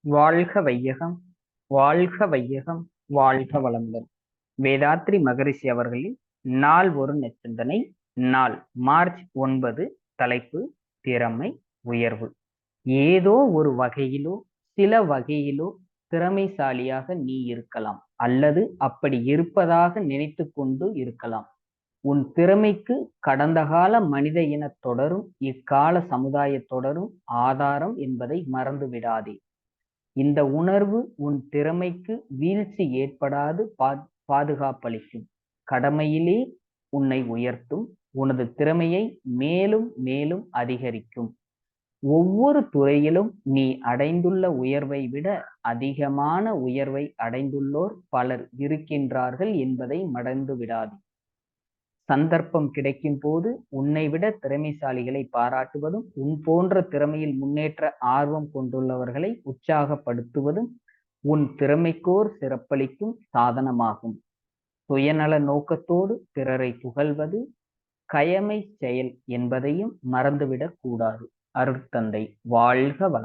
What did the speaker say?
வாழ்க வையகம், வாழ்க வையகம், வாழ்க வளமுடன். வேதாத்ரி மகரிஷி அவர்களின் நாள் ஒரு நெச்சிந்தனை. நாள் மார்ச் 9. தலைப்பு திறமை உயர்வு. ஏதோ ஒரு வகையிலோ சில வகையிலோ திறமைசாலியாக நீ இருக்கலாம், அல்லது அப்படி இருப்பதாக நினைத்து கொண்டு இருக்கலாம். உன் திறமைக்கு கடந்த கால மனித இனத் தொடரும் இக்கால சமுதாயத் தொடரும் ஆதாரம் என்பதை மறந்து விடாதே. இந்த உணர்வு உன் திறமைக்கு வீழ்ச்சி ஏற்படாது பாதுகாப்பளிக்கும். கடமையிலே உன்னை உயர்த்தும். உனது திறமையை மேலும் மேலும் அதிகரிக்கும். ஒவ்வொரு துறையிலும் நீ அடைந்துள்ள உயர்வை விட அதிகமான உயர்வை அடைந்துள்ளோர் பலர் இருக்கின்றார்கள் என்பதை மறந்து விடாதே. சந்தர்ப்பம் கிடைக்கும் போது உன்னை விட திறமைசாலிகளை பாராட்டுவதும், உன் போன்ற திறமையில் முன்னேற்ற ஆர்வம் கொண்டுள்ளவர்களை உற்சாகப்படுத்துவதும் உன் திறமைக்கோர் சிறப்பளிக்கும் சாதனமாகும். சுயநல நோக்கத்தோடு பிறரை புகழ்வது கயமை செயல் என்பதையும் மறந்துவிடக் கூடாது. அருட்தந்தை வாழ்க வளமுடன்.